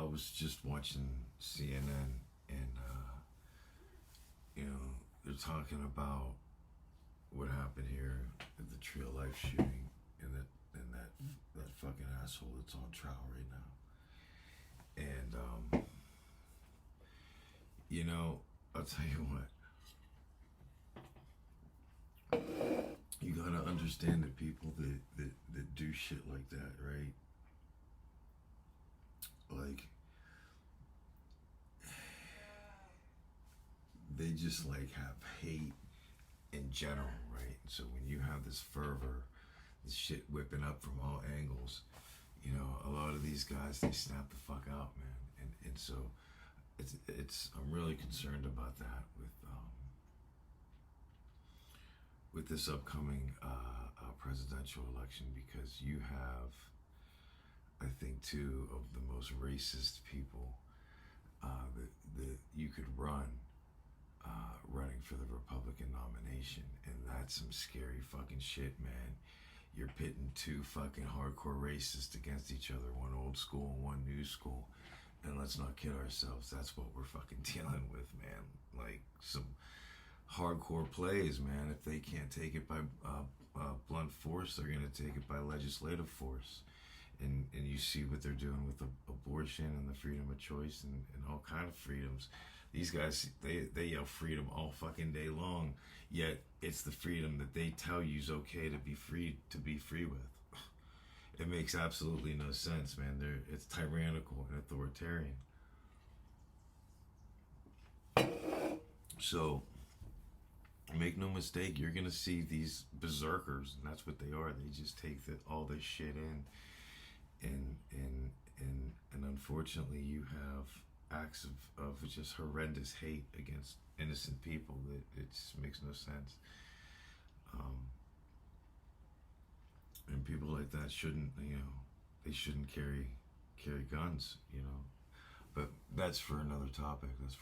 was just watching CNN, and they're talking about what happened here at the Tree of Life shooting, and that fucking asshole that's on trial right now. And I'll tell you what. You gotta understand that people that do shit like that, right? Like, they just like have hate in general, right? So when you have this fervor, this shit whipping up from all angles, a lot of these guys, they snap the fuck out, man. And so it's I'm really concerned about that with this upcoming presidential election, because you have, I think, two of the most racist people that you could running for the Republican nomination, and that's some scary fucking shit, man. You're pitting two fucking hardcore racists against each other, one old school and one new school. And let's not kid ourselves, that's what we're fucking dealing with, man. Like, some hardcore plays, man. If they can't take it by blunt force, they're gonna take it by legislative force. And you see what they're doing with abortion and the freedom of choice and all kind of freedoms. These guys, they yell freedom all fucking day long, yet it's the freedom that they tell you is okay to be free with. It makes absolutely no sense, man. It's tyrannical and authoritarian. So make no mistake, you're gonna see these berserkers, and that's what they are. They just take all this shit in, and unfortunately, you have acts of just horrendous hate against innocent people that it just makes no sense. And people like that shouldn't, they shouldn't carry guns, But that's for another topic. That's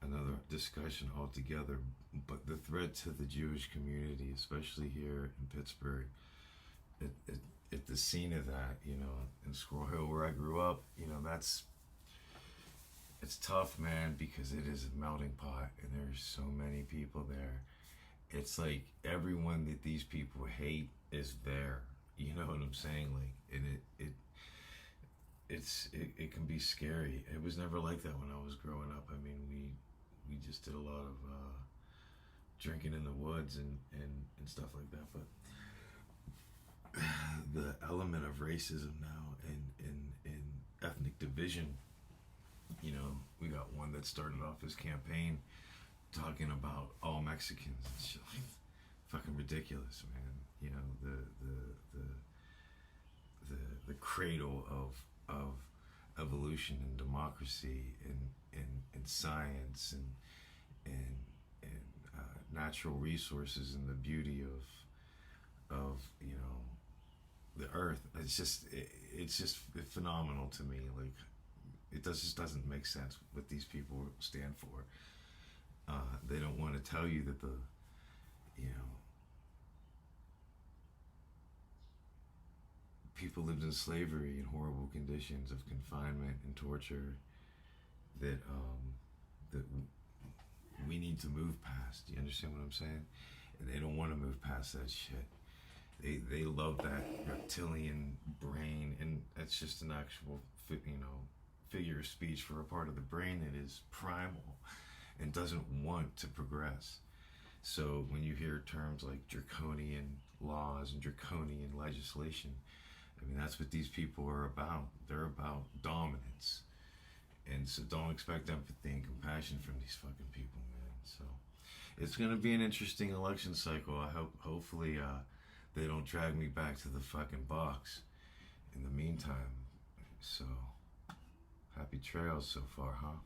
another discussion altogether. But the threat to the Jewish community, especially here in Pittsburgh, at the scene of that, in Squirrel Hill where I grew up, it's tough, man, because it is a melting pot and there's so many people there. It's like everyone that these people hate is there. You know what I'm saying? Like, and it can be scary. It was never like that when I was growing up. I mean, we just did a lot of drinking in the woods and stuff like that. But the element of racism now and ethnic division, we got one that started off his campaign talking about all Mexicans. It's just like fucking ridiculous, man. The cradle of evolution and democracy and science and natural resources and the beauty of the earth. It's just phenomenal to me. Like, it just doesn't make sense what these people stand for. They don't want to tell you that people lived in slavery in horrible conditions of confinement and torture that we need to move past. Do you understand what I'm saying? And they don't want to move past that shit. They love that reptilian brain, and that's just an actual figure of speech for a part of the brain that is primal and doesn't want to progress. So when you hear terms like draconian laws and draconian legislation, I mean, that's what these people are about. They're about dominance. And so don't expect empathy and compassion from these fucking people, man. So it's going to be an interesting election cycle. I hopefully they don't drag me back to the fucking box in the meantime. So happy trails so far, huh?